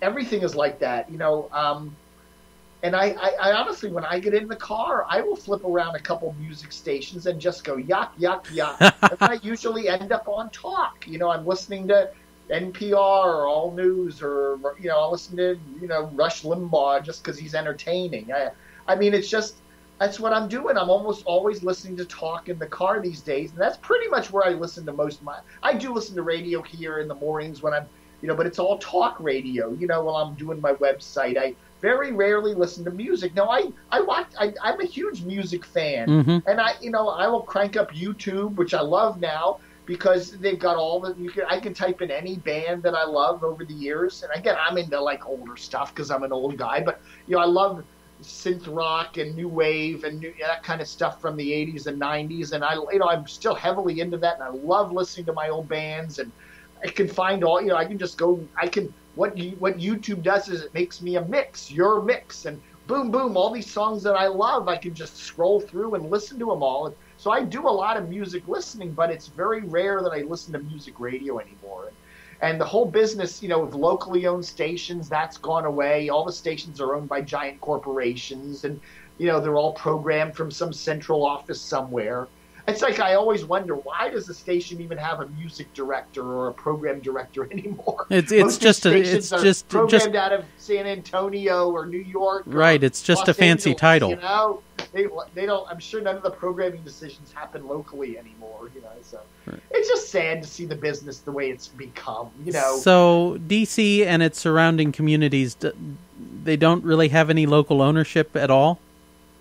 S3: Everything is like that. And I honestly, when I get in the car, I will flip around a couple music stations and just go yuck, yuck, yuck. And I usually end up on talk. I'm listening to NPR or All News, or I'll listen to Rush Limbaugh just because he's entertaining. I mean, that's what I'm doing. I'm almost always listening to talk in the car these days, and that's pretty much where I listen to most of my. I do listen to radio here in the mornings when I'm, but it's all talk radio. While I'm doing my website, I very rarely listen to music. Now, I'm a huge music fan, and I will crank up YouTube, which I love now, because they've got all I can type in any band that I love over the years. And again, I'm into like older stuff because I'm an old guy, but I love synth rock and new wave and that kind of stuff from the 80s and 90s. And I'm still heavily into that, and I love listening to my old bands. And I can find I can just go, what YouTube does is it makes me a mix, your mix, and boom, boom, all these songs that I love, I can just scroll through and listen to them all. So I do a lot of music listening, but it's very rare that I listen to music radio anymore. And the whole business, of locally owned stations, that's gone away. All the stations are owned by giant corporations, and, they're all programmed from some central office somewhere. It's like I always wonder, why does the station even have a music director or a program director anymore?
S2: It's just
S3: programmed out of San Antonio or New York.
S2: Right, it's just
S3: Los
S2: a fancy
S3: Angeles,
S2: title.
S3: They don't. I'm sure none of the programming decisions happen locally anymore. So it's just sad to see the business the way it's become.
S2: So DC and its surrounding communities, they don't really have any local ownership at all?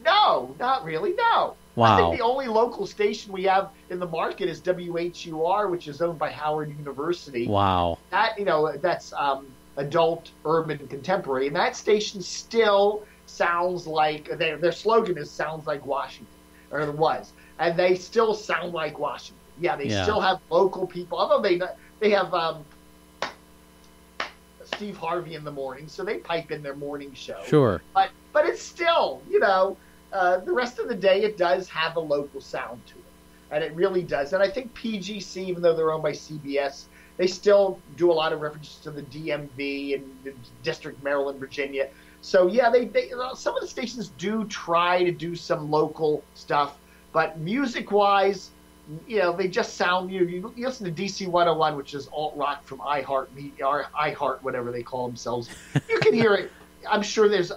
S2: No, not really. No. Wow.
S3: I think the only local station we have in the market is WHUR, which is owned by Howard University.
S2: Wow.
S3: That that's adult, urban, contemporary, and that station still sounds like their slogan is "Sounds like Washington," or it was, and they still sound like Washington. Yeah, they still have local people, although they have Steve Harvey in the morning, so they pipe in their morning show.
S2: Sure.
S3: But it's still, the rest of the day, it does have a local sound to it, and it really does. And I think PGC, even though they're owned by CBS, they still do a lot of references to the DMV and the District, Maryland, Virginia. So yeah, they some of the stations do try to do some local stuff, but music-wise, they just sound. You listen to DC 101, which is alt rock from iHeart, whatever they call themselves. You can hear it. I'm sure there's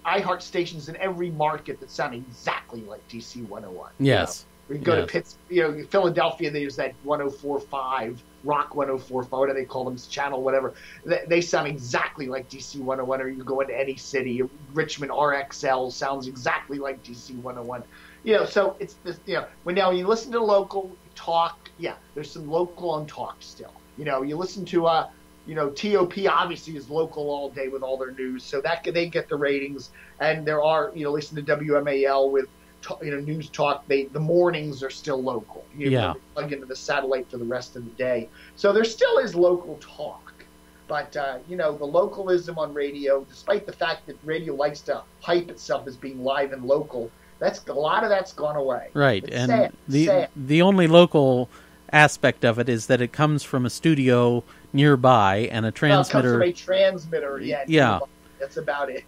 S3: iHeart stations in every market that sound exactly like DC 101.
S2: Yes.
S3: We go to Pittsburgh, Philadelphia, there's that 104.5, Rock 104.5, what do they call them, channel, whatever. They sound exactly like DC 101, or you go into any city. Richmond RXL sounds exactly like DC 101. So it's this, when you listen to local talk, there's some local on talk still. You listen to TOP obviously is local all day with all their news, so that they get the ratings. And there are, listen to WMAL with, news talk. The mornings are still local. Plug into the satellite for the rest of the day. So there still is local talk. But, the localism on radio, despite the fact that radio likes to hype itself as being live and local, a lot of that's gone away.
S2: Right.
S3: It's
S2: and
S3: sad.
S2: The only local aspect of it is that it comes from a studio nearby and a transmitter.
S3: It comes from a transmitter,
S2: yeah.
S3: That's about it.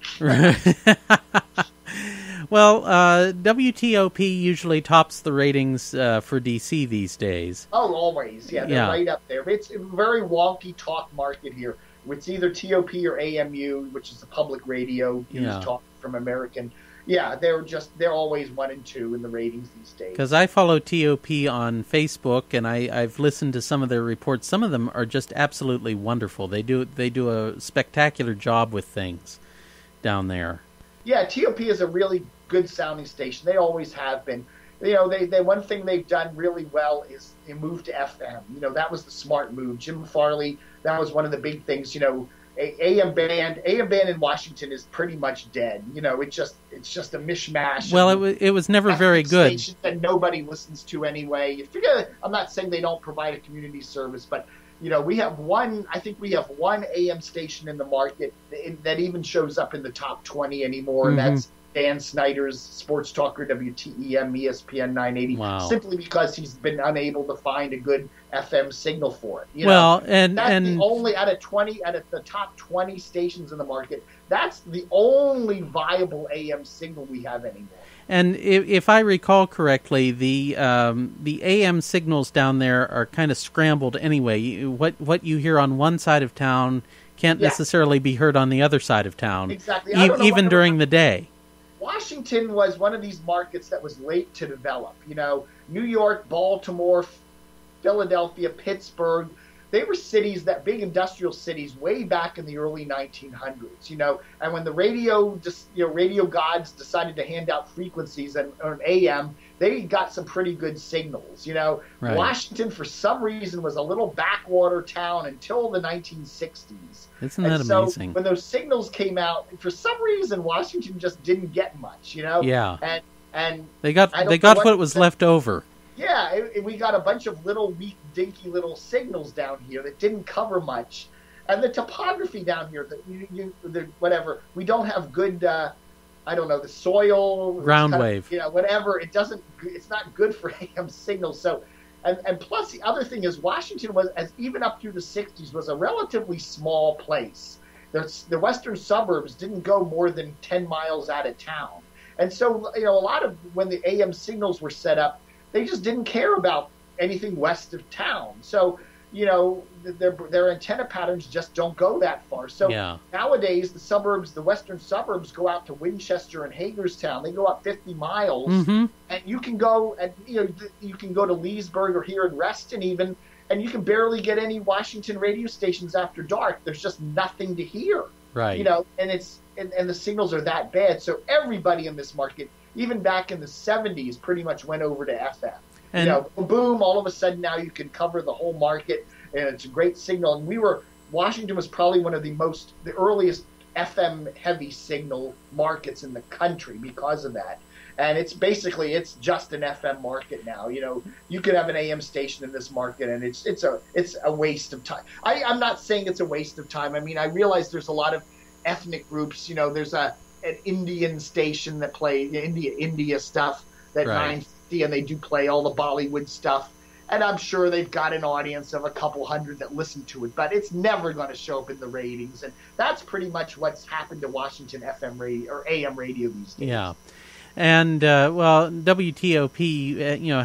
S2: Well, WTOP usually tops the ratings for DC these days.
S3: Oh, always. Yeah, they're right up there. It's a very wonky talk market here. It's either TOP or AMU, which is the public radio news talk from American. Yeah, they're always 1 and 2 in the ratings these days.
S2: Because I follow TOP on Facebook, and I've listened to some of their reports. Some of them are just absolutely wonderful. They do a spectacular job with things down there.
S3: Yeah, TOP is a really good sounding station. They always have been. They one thing they've done really well is they moved to FM. That was the smart move. Jim Farley, that was one of the big things. AM band in Washington is pretty much dead. It's just a mishmash.
S2: Well, it was never very good.
S3: That nobody listens to anyway. I'm not saying they don't provide a community service, but we have one. I think we have one AM station in the market that even shows up in the top 20 anymore. And that's Dan Snyder's sports talker, WTEM, ESPN 980,
S2: Wow.
S3: simply because he's been unable to find a good FM signal for it. You
S2: Well,
S3: know?
S2: and
S3: that's the only out of the top 20 stations in the market, that's the only viable AM signal we have anymore.
S2: And if I recall correctly, the AM signals down there are kind of scrambled anyway. What you hear on one side of town can't necessarily be heard on the other side of town.
S3: Exactly.
S2: Even during the day.
S3: Washington was one of these markets that was late to develop. You know, New York, Baltimore, Philadelphia, Pittsburgh, they were cities, that big industrial cities, way back in the early 1900s, you know. And when the radio gods decided to hand out frequencies on AM, they got some pretty good signals, you know.
S2: Right.
S3: Washington, for some reason, was a little backwater town until the 1960s.
S2: Isn't that
S3: so
S2: amazing?
S3: When those signals came out, for some reason, Washington just didn't get much, you know.
S2: Yeah.
S3: And
S2: they got what was left over.
S3: Yeah, we got a bunch of little weak, dinky little signals down here that didn't cover much, and the topography down here, whatever, we don't have good, the soil,
S2: ground wave,
S3: whatever. It's not good for AM signals. So, and plus the other thing is Washington was, as even up through the 60s, was a relatively small place. The western suburbs didn't go more than 10 miles out of town, and so a lot of when the AM signals were set up, they just didn't care about anything west of town. So, their antenna patterns just don't go that far. So nowadays, the western suburbs go out to Winchester and Hagerstown. They go up 50 miles, and you can go you can go to Leesburg or here in Reston even, and you can barely get any Washington radio stations after dark. There's just nothing to hear.
S2: Right.
S3: And the signals are that bad. So everybody in this market, even back in the 70s, pretty much went over to FM. And boom, all of a sudden now you can cover the whole market, and it's a great signal. And Washington was probably one of the earliest FM heavy signal markets in the country because of that. And it's just an FM market now. You could have an AM station in this market, and it's a waste of time. I'm not saying it's a waste of time. I mean, I realize there's a lot of ethnic groups. There's an Indian station that play India stuff that 950, and they do play all the Bollywood stuff. And I'm sure they've got an audience of a couple hundred that listen to it, but it's never going to show up in the ratings. And that's pretty much what's happened to Washington FM radio or AM radio these days.
S2: Yeah. And, WTOP,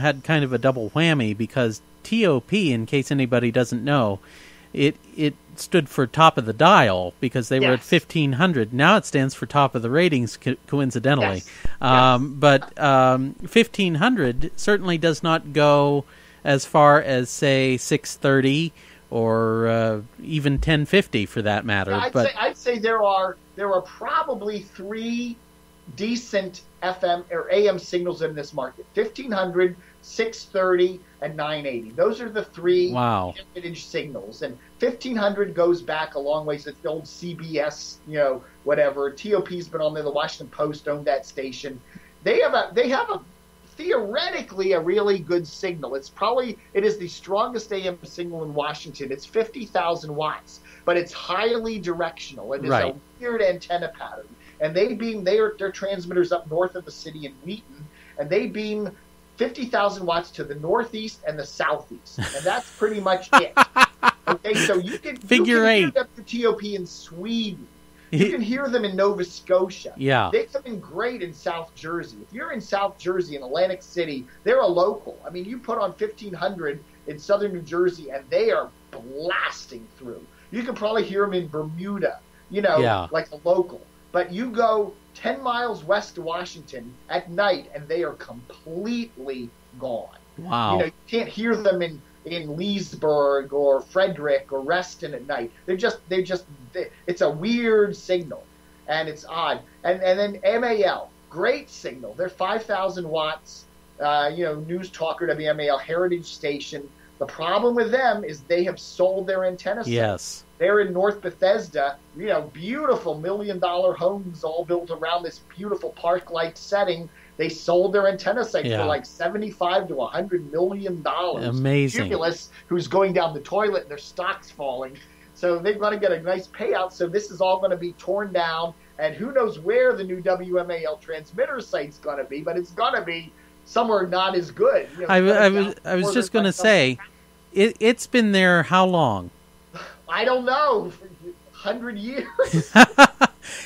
S2: had kind of a double whammy because TOP, in case anybody doesn't know, it stood for top of the dial because they were at 1,500. Now it stands for top of the ratings, coincidentally.
S3: Yes.
S2: But 1,500 certainly does not go as far as, say, 630 or even 1050 for that matter.
S3: Yeah, I'd say there are probably three decent FM or AM signals in this market: 1,500, 630, and 980. Those are the three heritage signals. And 1,500 goes back a long ways. It's the old CBS, whatever. TOP's been on there. The Washington Post owned that station. They have a theoretically a really good signal. It is the strongest AM signal in Washington. It's 50,000 watts, but it's highly directional. It is a weird antenna pattern. And they beam their transmitters up north of the city in Wheaton, and they beam 50,000 watts to the northeast and the southeast, and that's pretty much it. Okay, so you can hear WTOP in Sweden. You can hear them in Nova Scotia.
S2: Yeah.
S3: They come in great in South Jersey. If you're in South Jersey, in Atlantic City, they're a local. I mean, you put on 1,500 in southern New Jersey, and they are blasting through. You can probably hear them in Bermuda, like a local. But you go 10 miles west of Washington at night, and they are completely gone.
S2: Wow.
S3: You can't hear them in Leesburg or Frederick or Reston at night. It's a weird signal, and it's odd. And then MAL, great signal. They're 5,000 watts, news talker, WMAL, heritage station. The problem with them is they have sold their antenna site.
S2: Yes.
S3: They're in North Bethesda, beautiful $1 million homes all built around this beautiful park-like setting. They sold their antenna site for like $75 to $100 million.
S2: Amazing.
S3: Cumulus, who's going down the toilet and their stock's falling. So they're going to get a nice payout. So this is all going to be torn down. And who knows where the new WMAL transmitter site's going to be, but it's going to be somewhere not as good.
S2: I was just going to say, it's been there how long?
S3: I don't know. 100 years.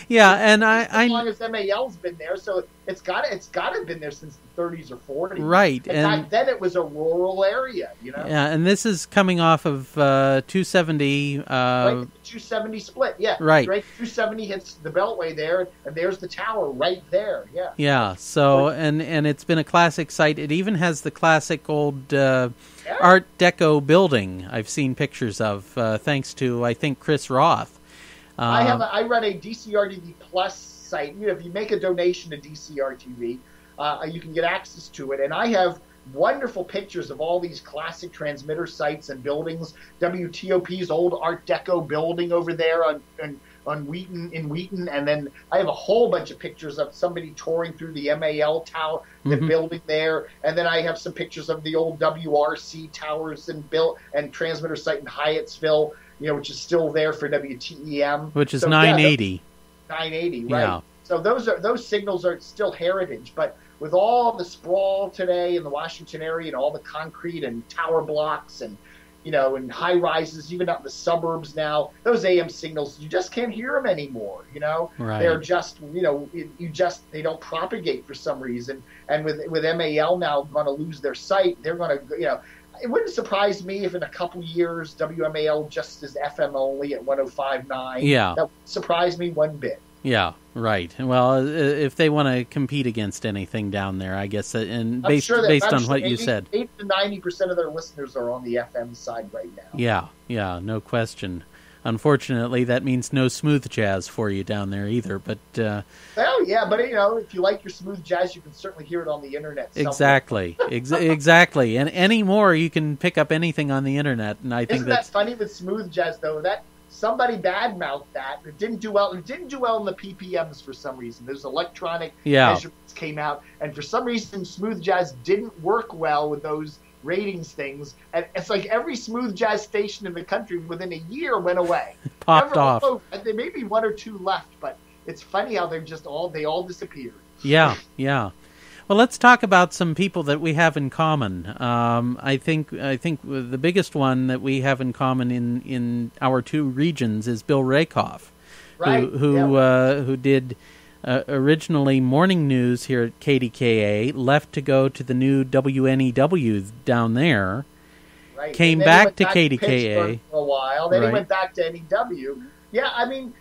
S2: Yeah, and
S3: as long as MAL's been there, so it's got to have been there since the 30s or 40s.
S2: Right,
S3: and back then it was a rural area,
S2: Yeah, and this is coming off of 270.
S3: Right, the 270 split, yeah.
S2: Right.
S3: 270 hits the Beltway there, and there's the tower right there. Yeah.
S2: Yeah. So and it's been a classic site. It even has the classic old Art Deco building. I've seen pictures of, thanks to I think Chris Roth.
S3: I run a DCRTV Plus site. If you make a donation to DCRTV, you can get access to it. And I have wonderful pictures of all these classic transmitter sites and buildings. WTOP's old Art Deco building over there on Wheaton, and then I have a whole bunch of pictures of somebody touring through the MAL tower, the building there, and then I have some pictures of the old WRC towers and transmitter site in Hyattsville, which is still there for WTEM,
S2: which is 980.
S3: 980, right?
S2: Yeah.
S3: So those signals are still heritage, but with all the sprawl today in the Washington area and all the concrete and tower blocks and and high rises, even out in the suburbs now, those AM signals, you just can't hear them anymore.
S2: Right.
S3: They're just, they don't propagate for some reason. And with MAL now going to lose their site, they're going to, it wouldn't surprise me if in a couple years WMAL just is FM only at 105.9.
S2: Yeah.
S3: That wouldn't surprise me one bit.
S2: Yeah, right. Well, if they want to compete against anything down there, I guess, and based on what you said,
S3: 80 to 90% of their listeners are on the FM side right now.
S2: Yeah, no question. Unfortunately, that means no smooth jazz for you down there either. But
S3: well, yeah, but if you like your smooth jazz, you can certainly hear it on the internet.
S2: Exactly, exactly. And anymore, you can pick up anything on the internet. And I think
S3: that's funny with smooth jazz, though. That somebody badmouthed that. It didn't do well. It didn't do well in the PPMs for some reason. Those electronic measurements came out, and for some reason, smooth jazz didn't work well with those ratings things. And it's like every smooth jazz station in the country within a year went away.
S2: Popped off.
S3: There may be one or two left, but it's funny how they all disappeared.
S2: Yeah. Well, let's talk about some people that we have in common. I think the biggest one that we have in common in our two regions is Bill Rakoff,
S3: right?
S2: who did originally morning news here at KDKA, left to go to the new WNEW down there,
S3: right?
S2: Came back to KDKA
S3: for a while. Then he went back to NEW. Yeah, I mean,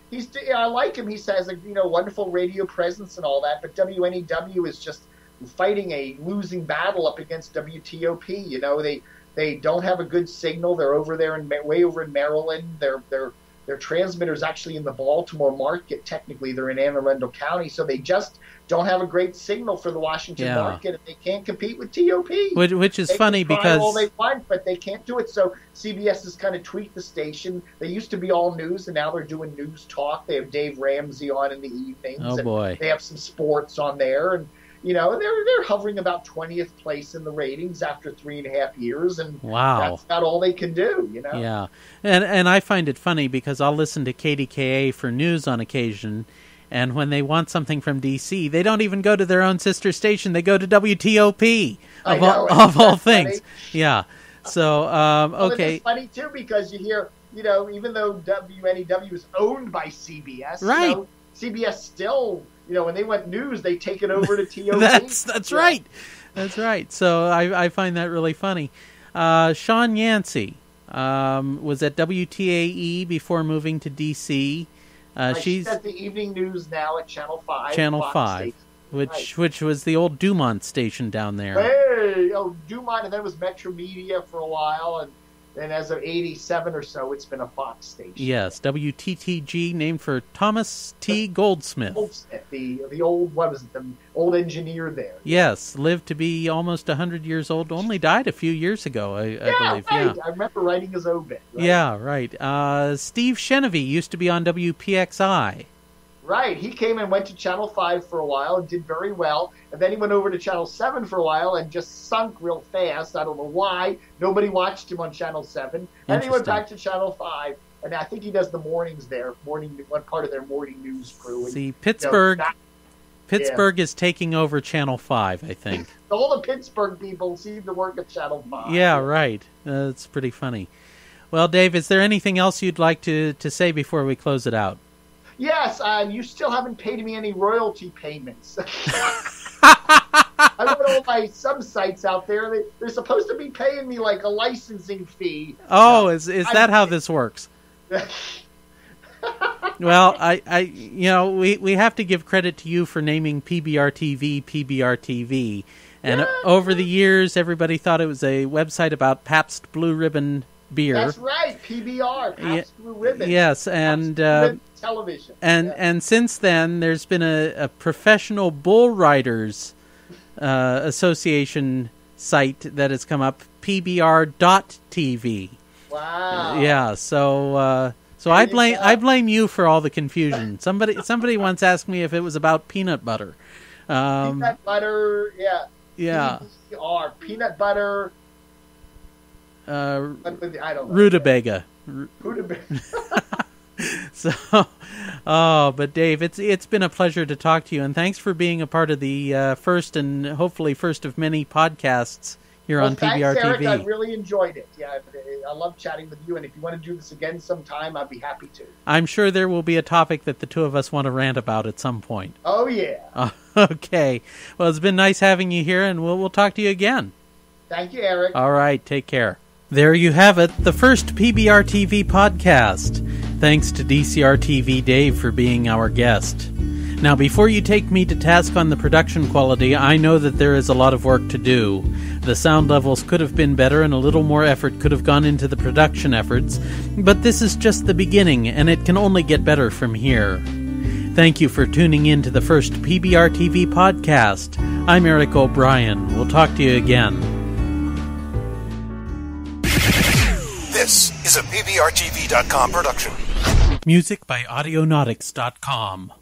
S3: I like him. He has a wonderful radio presence and all that, but WNEW is just fighting a losing battle up against WTOP. They don't have a good signal. They're over there way over in Maryland. Their transmitter's actually in the Baltimore market. Technically, they're in Anne Arundel County, so they just don't have a great signal for the Washington market, and they can't compete with TOP.
S2: Which is funny because
S3: all they want, but they can't do it. So CBS has kind of tweaked the station. They used to be all news, and now they're doing news talk. They have Dave Ramsey on in the evenings.
S2: Oh boy!
S3: They have some sports on there, and they're hovering about 20th place in the ratings after 3.5 years, and
S2: wow,
S3: that's about all they can do.
S2: Yeah, and I find it funny because I'll listen to KDKA for news on occasion. And when they want something from D.C., they don't even go to their own sister station. They go to WTOP, of all things. Yeah. So, okay.
S3: It's funny, too, because you hear, even though WNEW is owned by CBS,
S2: right.
S3: CBS still, when they want news, they take it over to TOP.
S2: That's right. That's right. So I find that really funny. Sean Yancey was at WTAE before moving to D.C.,
S3: she's at the evening news now at Channel 5.
S2: Channel 5, which was the old Dumont station down there.
S3: Hey, Dumont, and then it was Metro Media for a while, and then as of 87 or so, it's been a Fox station.
S2: Yes, WTTG, named for Thomas T. Goldsmith.
S3: The old, the old engineer there.
S2: Yes, lived to be almost 100 years old, only died a few years ago, I believe.
S3: Right. Yeah, I remember writing his obit. Right?
S2: Yeah, right. Steve Shenevy used to be on WPXI.
S3: Right, he came and went to Channel 5 for a while and did very well, and then he went over to Channel 7 for a while and just sunk real fast. I don't know why. Nobody watched him on Channel 7. And he went back to Channel 5. and I think he does the mornings there, one part of their morning news crew. And,
S2: see, Pittsburgh is taking over Channel 5, I think.
S3: All the Pittsburgh people seem to work at Channel 5.
S2: Yeah, right. It's pretty funny. Well, Dave, is there anything else you'd like to say before we close it out?
S3: Yes, you still haven't paid me any royalty payments. I look at all my sub-sites out there. They're supposed to be paying me like a licensing fee.
S2: Oh, is that how this works? Well, we have to give credit to you for naming PBRTV. And over the years, everybody thought it was a website about Pabst Blue Ribbon beer.
S3: That's right, PBR, Pabst Blue Ribbon.
S2: Yes, and
S3: television.
S2: And since then, there's been a professional bull riders association site that has come up, PBR.TV.
S3: Wow.
S2: Yeah, so I blame you for all the confusion. Somebody once asked me if it was about peanut butter.
S3: Peanut butter, yeah.
S2: Yeah.
S3: PBR, peanut butter. I don't know.
S2: Rutabaga. But Dave, it's been a pleasure to talk to you, and thanks for being a part of the first and hopefully first of many podcasts here on PBRTV.
S3: Thanks, Eric. I really enjoyed it. Yeah, I love chatting with you, and if you want to do this again sometime, I'd be happy to.
S2: I'm sure there will be a topic that the two of us want to rant about at some point.
S3: Oh, yeah.
S2: Okay. Well, it's been nice having you here, and we'll talk to you again.
S3: Thank you, Eric.
S2: All right. Take care. There you have it, the first PBRTV podcast. Thanks to DCR-TV Dave for being our guest. Now, before you take me to task on the production quality, I know that there is a lot of work to do. The sound levels could have been better and a little more effort could have gone into the production efforts, but this is just the beginning, and it can only get better from here. Thank you for tuning in to the first PBRTV podcast. I'm Eric O'Brien. We'll talk to you again.
S1: This is a PBRTV.com production.
S2: Music by Audionautics.com.